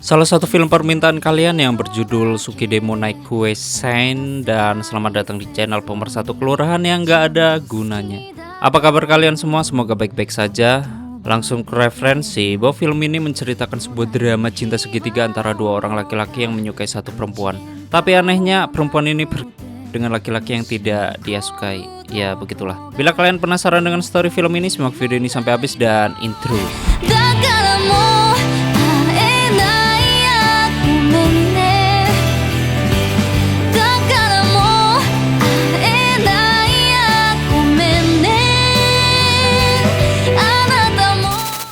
Salah satu film permintaan kalian yang berjudul Sukidemo Naikue Sein, dan selamat datang di channel pemersatu kelurahan yang gak ada gunanya. Apa kabar kalian semua? Semoga baik-baik saja. Langsung ke referensi bahwa film ini menceritakan sebuah drama cinta segitiga antara dua orang laki-laki yang menyukai satu perempuan. Tapi anehnya perempuan ini dengan laki-laki yang tidak dia sukai. Ya begitulah. Bila kalian penasaran dengan story film ini, simak video ini sampai habis dan intro.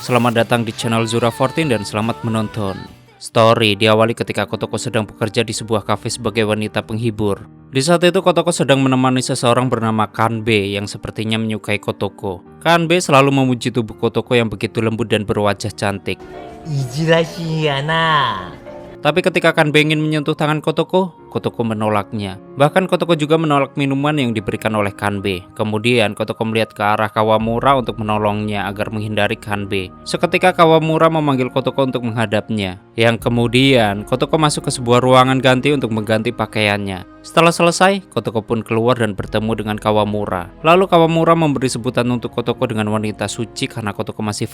Selamat datang di channel Zura14 dan selamat menonton. Story diawali ketika Kotoko sedang bekerja di sebuah kafe sebagai wanita penghibur. Di saat itu Kotoko sedang menemani seseorang bernama Kanbe yang sepertinya menyukai Kotoko. Kanbe selalu memuji tubuh Kotoko yang begitu lembut dan berwajah cantik. Ijirashi ya na. Tapi ketika Kanbe ingin menyentuh tangan Kotoko, Kotoko menolaknya. Bahkan Kotoko juga menolak minuman yang diberikan oleh Kanbe. Kemudian Kotoko melihat ke arah Kawamura untuk menolongnya agar menghindari Kanbe. Seketika Kawamura memanggil Kotoko untuk menghadapnya. Yang kemudian Kotoko masuk ke sebuah ruangan ganti untuk mengganti pakaiannya. Setelah selesai, Kotoko pun keluar dan bertemu dengan Kawamura. Lalu Kawamura memberi sebutan untuk Kotoko dengan wanita suci karena Kotoko masih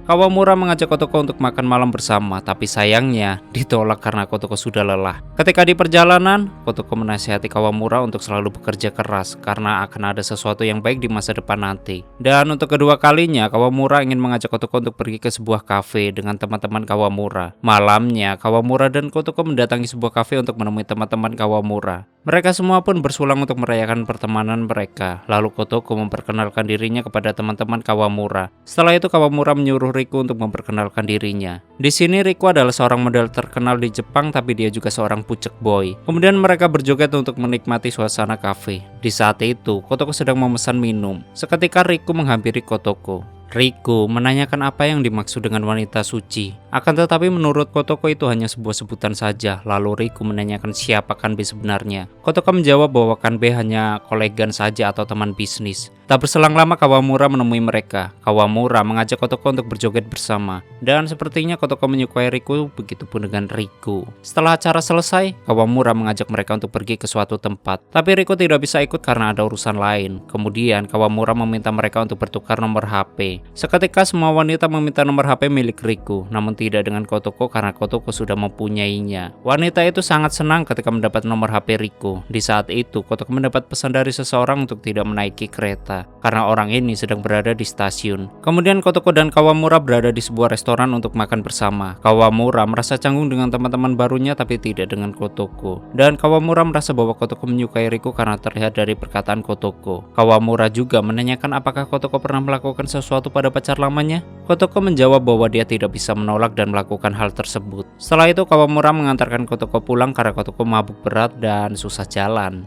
Kawamura mengajak Kotoko untuk makan malam bersama, tapi sayangnya ditolak karena Kotoko sudah lelah. Ketika di perjalanan, Kotoko menasihati Kawamura untuk selalu bekerja keras karena akan ada sesuatu yang baik di masa depan nanti. Dan untuk kedua kalinya, Kawamura ingin mengajak Kotoko untuk pergi ke sebuah kafe dengan teman-teman Kawamura. Malamnya, Kawamura dan Kotoko mendatangi sebuah kafe untuk menemui teman-teman Kawamura. Mereka semua pun bersulang untuk merayakan pertemanan mereka. Lalu Kotoko memperkenalkan dirinya kepada teman-teman Kawamura. Setelah itu Kawamura menyuruh Riku untuk memperkenalkan dirinya. Di sini Riku adalah seorang model terkenal di Jepang, tapi dia juga seorang pucek boy. Kemudian mereka berjoget untuk menikmati suasana kafe. Di saat itu Kotoko sedang memesan minum. Seketika Riku menghampiri Kotoko. Riku menanyakan apa yang dimaksud dengan wanita suci. Akan tetapi menurut Kotoko itu hanya sebuah sebutan saja. Lalu Riku menanyakan siapa Kanbe sebenarnya. Kotoko menjawab bahwa Kanbe hanya kolegan saja atau teman bisnis. Tak berselang lama Kawamura menemui mereka. Kawamura mengajak Kotoko untuk berjoget bersama. Dan sepertinya Kotoko menyukai Riku, begitupun dengan Riku. Setelah acara selesai, Kawamura mengajak mereka untuk pergi ke suatu tempat. Tapi Riku tidak bisa ikut karena ada urusan lain. Kemudian Kawamura meminta mereka untuk bertukar nomor HP. Seketika semua wanita meminta nomor HP milik Riku, namun tidak dengan Kotoko karena Kotoko sudah mempunyainya. Wanita itu sangat senang ketika mendapat nomor HP Riku. Di saat itu Kotoko mendapat pesan dari seseorang untuk tidak menaiki kereta karena orang ini sedang berada di stasiun. Kemudian Kotoko dan Kawamura berada di sebuah restoran untuk makan bersama. Kawamura merasa canggung dengan teman-teman barunya tapi tidak dengan Kotoko. Dan Kawamura merasa bahwa Kotoko menyukai Riku karena terlihat dari perkataan Kotoko. Kawamura juga menanyakan apakah Kotoko pernah melakukan sesuatu pada pacar lamanya. Kotoko menjawab bahwa dia tidak bisa menolak dan melakukan hal tersebut. Setelah itu Kawamura mengantarkan Kotoko pulang karena Kotoko mabuk berat dan susah jalan.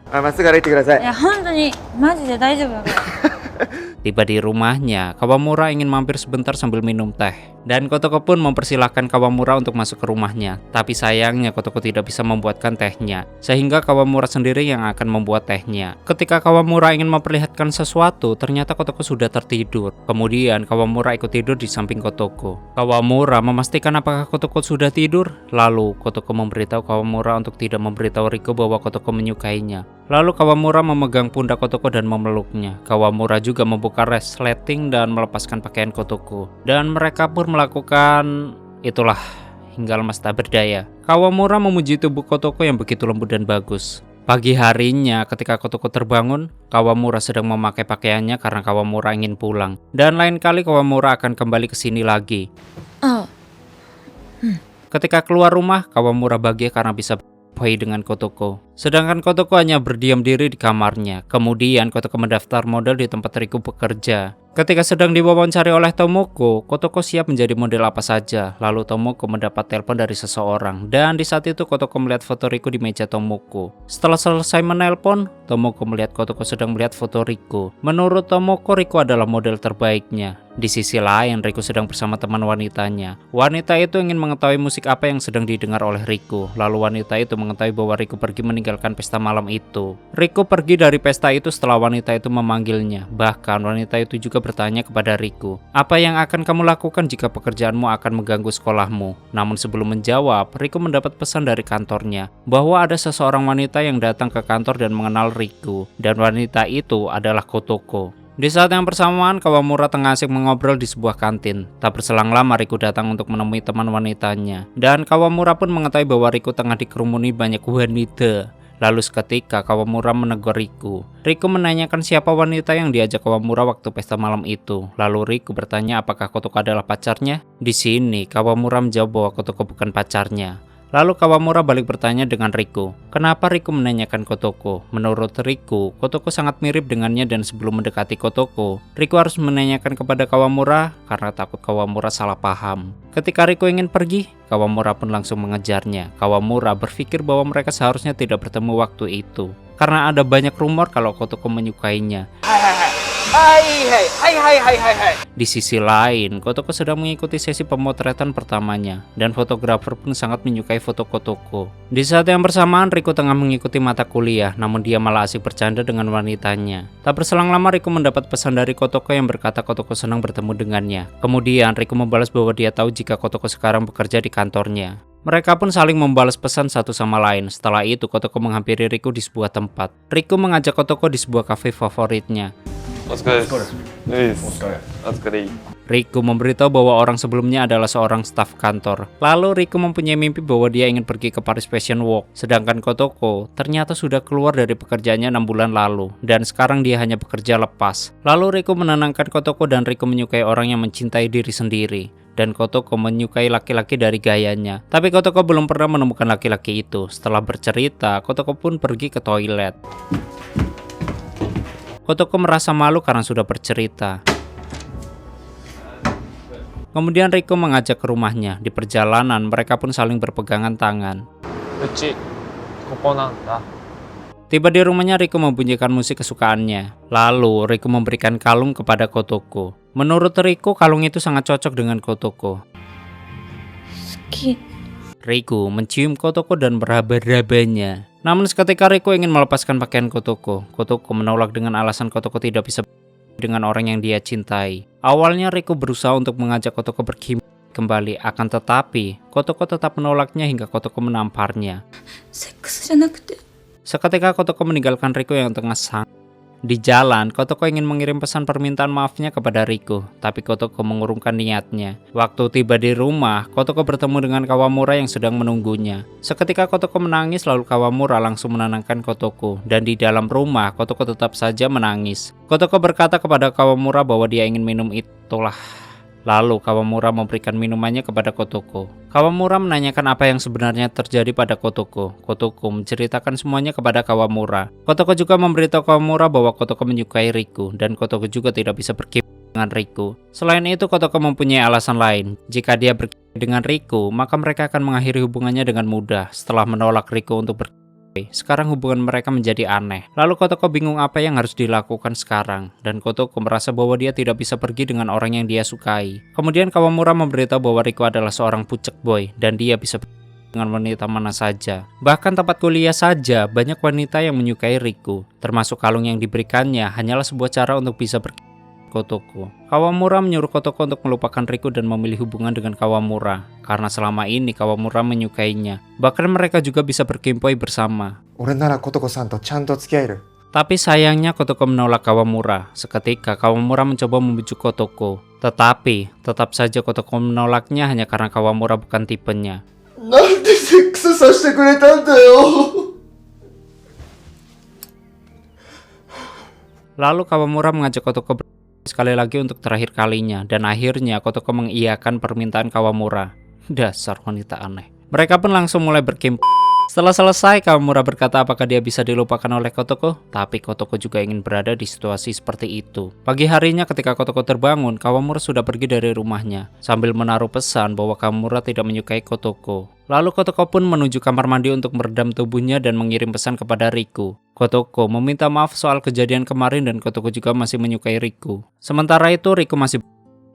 Tiba di rumahnya, Kawamura ingin mampir sebentar sambil minum teh. Dan Kotoko pun mempersilahkan Kawamura untuk masuk ke rumahnya. Tapi sayangnya Kotoko tidak bisa membuatkan tehnya, sehingga Kawamura sendiri yang akan membuat tehnya. Ketika Kawamura ingin memperlihatkan sesuatu, ternyata Kotoko sudah tertidur. Kemudian Kawamura ikut tidur di samping Kotoko. Kawamura memastikan apakah Kotoko sudah tidur. Lalu Kotoko memberitahu Kawamura untuk tidak memberitahu Riku bahwa Kotoko menyukainya. Lalu Kawamura memegang pundak Kotoko dan memeluknya. Kawamura juga membuka resleting dan melepaskan pakaian Kotoko. Dan mereka pun melakukan itulah hingga lemas tak berdaya. Kawamura memuji tubuh Kotoko yang begitu lembut dan bagus. Pagi harinya ketika Kotoko terbangun, Kawamura sedang memakai pakaiannya karena Kawamura ingin pulang. Dan lain kali Kawamura akan kembali ke sini lagi. Ketika keluar rumah, Kawamura bahagia karena bisa dengan Kotoko. Sedangkan Kotoko hanya berdiam diri di kamarnya. Kemudian Kotoko mendaftar model di tempat Riku bekerja. Ketika sedang diwawancari oleh Tomoko, Kotoko siap menjadi model apa saja. Lalu Tomoko mendapat telepon dari seseorang. Dan di saat itu Kotoko melihat foto Riku di meja Tomoko. Setelah selesai menelpon, Tomoko melihat Kotoko sedang melihat foto Riku. Menurut Tomoko, Riku adalah model terbaiknya. Di sisi lain, Riku sedang bersama teman wanitanya. Wanita itu ingin mengetahui musik apa yang sedang didengar oleh Riku. Lalu wanita itu mengetahui bahwa Riku pergi meninggalkan meninggalkan pesta malam itu. Riko pergi dari pesta itu setelah wanita itu memanggilnya. Bahkan wanita itu juga bertanya kepada Riko, "Apa yang akan kamu lakukan jika pekerjaanmu akan mengganggu sekolahmu?" Namun sebelum menjawab, Riko mendapat pesan dari kantornya bahwa ada seseorang wanita yang datang ke kantor dan mengenal Riko, dan wanita itu adalah Kotoko. Di saat yang bersamaan, Kawamura tengah asik mengobrol di sebuah kantin. Tak berselang lama Riko datang untuk menemui teman wanitanya, dan Kawamura pun mengetahui bahwa Riko tengah dikerumuni banyak wanita. Lalu seketika Kawamura menegur Riko. Riko menanyakan siapa wanita yang diajak Kawamura waktu pesta malam itu. Lalu Riko bertanya apakah Kotoko adalah pacarnya. Di sini Kawamura menjawab bahwa Kotoko bukan pacarnya. Lalu Kawamura balik bertanya dengan Riko, kenapa Riko menanyakan Kotoko? Menurut Riko, Kotoko sangat mirip dengannya dan sebelum mendekati Kotoko, Riko harus menanyakan kepada Kawamura karena takut Kawamura salah paham. Ketika Riko ingin pergi, Kawamura pun langsung mengejarnya. Kawamura berpikir bahwa mereka seharusnya tidak bertemu waktu itu, karena ada banyak rumor kalau Kotoko menyukainya. Di sisi lain, Kotoko sedang mengikuti sesi pemotretan pertamanya, dan fotografer pun sangat menyukai foto Kotoko. Di saat yang bersamaan, Riko tengah mengikuti mata kuliah, namun dia malah asik bercanda dengan wanitanya. Tak berselang lama, Riko mendapat pesan dari Kotoko yang berkata Kotoko senang bertemu dengannya. Kemudian, Riko membalas bahwa dia tahu jika Kotoko sekarang bekerja di kantornya. Mereka pun saling membalas pesan satu sama lain. Setelah itu, Kotoko menghampiri Riko di sebuah tempat. Riko mengajak Kotoko di sebuah kafe favoritnya. Riko memberitahu bahwa orang sebelumnya adalah seorang staf kantor. Lalu Riko mempunyai mimpi bahwa dia ingin pergi ke Paris Fashion Week. Sedangkan Kotoko ternyata sudah keluar dari pekerjaannya 6 bulan lalu, dan sekarang dia hanya bekerja lepas. Lalu Riko menenangkan Kotoko dan Riko menyukai orang yang mencintai diri sendiri. Dan Kotoko menyukai laki-laki dari gayanya. Tapi Kotoko belum pernah menemukan laki-laki itu. Setelah bercerita, Kotoko pun pergi ke toilet. Kotoko merasa malu karena sudah bercerita. Kemudian Riko mengajak ke rumahnya. Di perjalanan, mereka pun saling berpegangan tangan. Tiba di rumahnya, Riko membunyikan musik kesukaannya. Lalu, Riko memberikan kalung kepada Kotoko. Menurut Riko, kalung itu sangat cocok dengan Kotoko. Riko mencium Kotoko dan beraba-rabanya. Namun seketika Riko ingin melepaskan pakaian Kotoko. Kotoko menolak dengan alasan Kotoko tidak bisa dengan orang yang dia cintai. Awalnya Riko berusaha untuk mengajak Kotoko berkhianat kembali, akan tetapi Kotoko tetap menolaknya hingga Kotoko menamparnya. Seketika Kotoko meninggalkan Riko yang tengah sang. Di jalan, Kotoko ingin mengirim pesan permintaan maafnya kepada Riko, tapi Kotoko mengurungkan niatnya. Waktu tiba di rumah, Kotoko bertemu dengan Kawamura yang sedang menunggunya. Seketika Kotoko menangis, lalu Kawamura langsung menenangkan Kotoko, dan di dalam rumah, Kotoko tetap saja menangis. Kotoko berkata kepada Kawamura bahwa dia ingin minum itulah. Lalu Kawamura memberikan minumannya kepada Kotoko. Kawamura menanyakan apa yang sebenarnya terjadi pada Kotoko. Kotoko menceritakan semuanya kepada Kawamura. Kotoko juga memberitahu Kawamura bahwa Kotoko menyukai Riko, dan Kotoko juga tidak bisa berkiprah dengan Riko. Selain itu, Kotoko mempunyai alasan lain. Jika dia berkiprah dengan Riko, maka mereka akan mengakhiri hubungannya dengan mudah. Setelah menolak Riko untuk berkiprah, sekarang hubungan mereka menjadi aneh. Lalu Kotoko bingung apa yang harus dilakukan sekarang, dan Kotoko merasa bahwa dia tidak bisa pergi dengan orang yang dia sukai. Kemudian Kawamura memberitahu bahwa Riko adalah seorang pucek boy, dan dia bisa pergi dengan wanita mana saja. Bahkan tempat kuliah saja banyak wanita yang menyukai Riko, termasuk kalung yang diberikannya hanyalah sebuah cara untuk bisa pergi Kotoko. Kawamura menyuruh Kotoko untuk melupakan Riko dan memilih hubungan dengan Kawamura, karena selama ini Kawamura menyukainya. Bahkan mereka juga bisa berkimpoi bersama. Tapi sayangnya Kotoko menolak Kawamura. Seketika Kawamura mencoba membujuk Kotoko, tetapi tetap saja Kotoko menolaknya hanya karena Kawamura bukan tipenya. Lalu Kawamura mengajak Kotoko sekali lagi untuk terakhir kalinya, dan akhirnya Kotoko mengiyakan permintaan Kawamura. Dasar wanita aneh. Mereka pun langsung mulai berkemp. Setelah selesai, Kawamura berkata apakah dia bisa dilupakan oleh Kotoko, tapi Kotoko juga ingin berada di situasi seperti itu. Pagi harinya ketika Kotoko terbangun, Kawamura sudah pergi dari rumahnya, sambil menaruh pesan bahwa Kawamura tidak menyukai Kotoko. Lalu Kotoko pun menuju kamar mandi untuk meredam tubuhnya dan mengirim pesan kepada Riko. Kotoko meminta maaf soal kejadian kemarin dan Kotoko juga masih menyukai Riko. Sementara itu Riko masih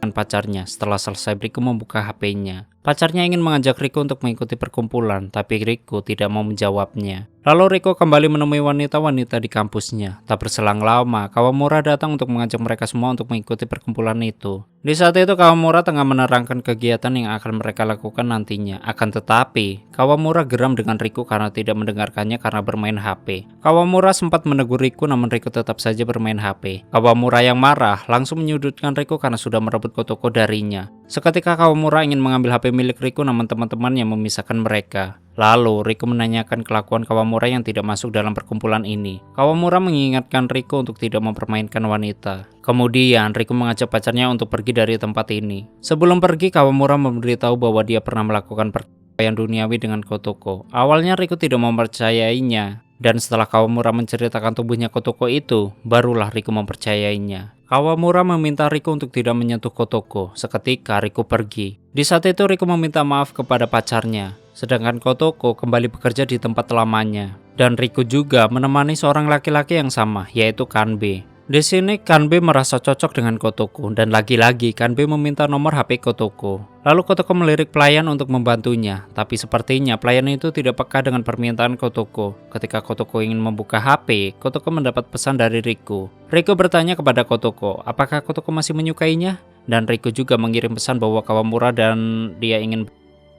dengan pacarnya. Setelah selesai, Riko membuka HP-nya. Pacarnya ingin mengajak Riko untuk mengikuti perkumpulan, tapi Riko tidak mau menjawabnya. Lalu Riko kembali menemui wanita-wanita di kampusnya. Tak berselang lama, Kawamura datang untuk mengajak mereka semua untuk mengikuti perkumpulan itu. Di saat itu Kawamura tengah menerangkan kegiatan yang akan mereka lakukan nantinya. Akan tetapi, Kawamura geram dengan Riko karena tidak mendengarkannya karena bermain HP. Kawamura sempat menegur Riko, namun Riko tetap saja bermain HP. Kawamura yang marah langsung menyudutkan Riko karena sudah merebut Kotoko darinya. Seketika Kawamura ingin mengambil HP milik Riko, namun teman-temannya memisahkan mereka. Lalu Riko menanyakan kelakuan Kawamura yang tidak masuk dalam perkumpulan ini. Kawamura mengingatkan Riko untuk tidak mempermainkan wanita. Kemudian Riko mengajak pacarnya untuk pergi dari tempat ini. Sebelum pergi, Kawamura memberitahu bahwa dia pernah melakukan perkelahian duniawi dengan Kotoko. Awalnya Riko tidak mempercayainya, dan setelah Kawamura menceritakan tubuhnya Kotoko itu, barulah Riko mempercayainya. Kawamura meminta Riko untuk tidak menyentuh Kotoko. Seketika Riko pergi. Di saat itu Riko meminta maaf kepada pacarnya. Sedangkan Kotoko kembali bekerja di tempat lamanya. Dan Riko juga menemani seorang laki-laki yang sama, yaitu Kanbe. Di sini Kanbe merasa cocok dengan Kotoko, dan lagi-lagi Kanbe meminta nomor HP Kotoko. Lalu Kotoko melirik pelayan untuk membantunya, tapi sepertinya pelayan itu tidak peka dengan permintaan Kotoko. Ketika Kotoko ingin membuka HP, Kotoko mendapat pesan dari Riko. Riko bertanya kepada Kotoko, apakah Kotoko masih menyukainya? Dan Riko juga mengirim pesan bahwa Kawamura dan dia ingin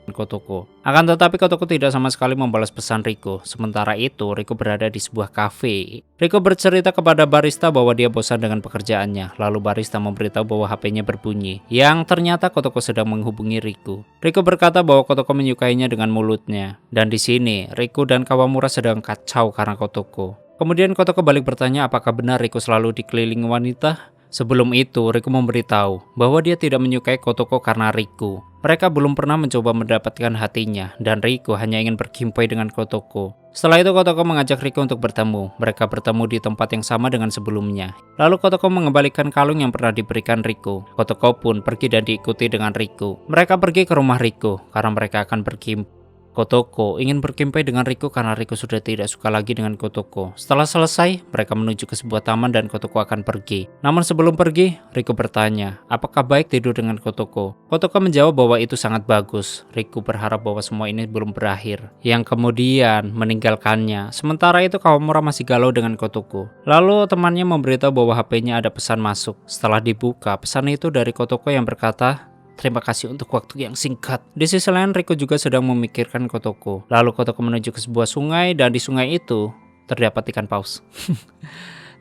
Kotoko. Akan tetapi Kotoko tidak sama sekali membalas pesan Riko. Sementara itu Riko berada di sebuah kafe. Riko bercerita kepada barista bahwa dia bosan dengan pekerjaannya. Lalu barista memberitahu bahwa HP-nya berbunyi, yang ternyata Kotoko sedang menghubungi Riko. Riko berkata bahwa Kotoko menyukainya dengan mulutnya. Dan di sini Riko dan Kawamura sedang kacau karena Kotoko. Kemudian Kotoko balik bertanya apakah benar Riko selalu dikelilingi wanita. Sebelum itu, Riko memberitahu bahwa dia tidak menyukai Kotoko karena Riko. Mereka belum pernah mencoba mendapatkan hatinya, dan Riko hanya ingin berkimpai dengan Kotoko. Setelah itu, Kotoko mengajak Riko untuk bertemu. Mereka bertemu di tempat yang sama dengan sebelumnya. Lalu Kotoko mengembalikan kalung yang pernah diberikan Riko. Kotoko pun pergi dan diikuti dengan Riko. Mereka pergi ke rumah Riko karena mereka akan berkimpai. Kotoko ingin berkimpai dengan Riko karena Riko sudah tidak suka lagi dengan Kotoko. Setelah selesai, mereka menuju ke sebuah taman dan Kotoko akan pergi. Namun sebelum pergi, Riko bertanya, apakah baik tidur dengan Kotoko? Kotoko menjawab bahwa itu sangat bagus. Riko berharap bahwa semua ini belum berakhir, yang kemudian meninggalkannya. Sementara itu Kawamura masih galau dengan Kotoko. Lalu temannya memberitahu bahwa HP-nya ada pesan masuk. Setelah dibuka, pesan itu dari Kotoko yang berkata, terima kasih untuk waktu yang singkat. Di sisi lain, Riko juga sedang memikirkan Kotoko. Lalu Kotoko menuju ke sebuah sungai, dan di sungai itu terdapat ikan paus.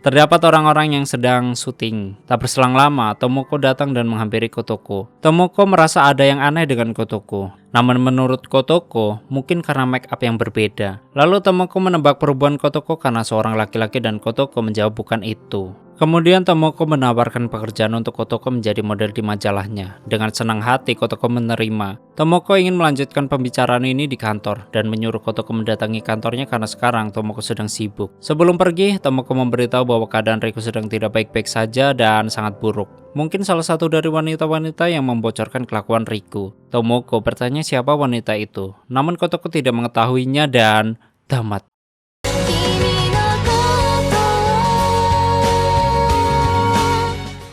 Terdapat orang-orang yang sedang syuting. Tak berselang lama, Tomoko datang dan menghampiri Kotoko. Tomoko merasa ada yang aneh dengan Kotoko. Namun menurut Kotoko, mungkin karena make up yang berbeda. Lalu Tomoko menebak perubahan Kotoko karena seorang laki-laki, dan Kotoko menjawab bukan itu. Kemudian Tomoko menawarkan pekerjaan untuk Kotoko menjadi model di majalahnya. Dengan senang hati Kotoko menerima. Tomoko ingin melanjutkan pembicaraan ini di kantor dan menyuruh Kotoko mendatangi kantornya karena sekarang Tomoko sedang sibuk. Sebelum pergi, Tomoko memberitahu bahwa keadaan Riko sedang tidak baik-baik saja dan sangat buruk. Mungkin salah satu dari wanita-wanita yang membocorkan kelakuan Riko. Tomoko bertanya siapa wanita itu. Namun Kotoko tidak mengetahuinya dan tamat.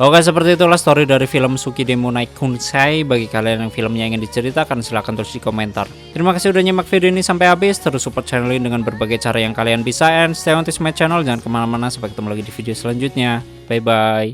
Oke, seperti itulah story dari film Suki Demonai Kunsai. Bagi kalian yang filmnya ingin diceritakan, silahkan tulis di komentar. Terima kasih udah nyimak video ini sampai habis. Terus support channel ini dengan berbagai cara yang kalian bisa. And stay on this my channel. Jangan kemana-mana, sampai ketemu lagi di video selanjutnya. Bye-bye.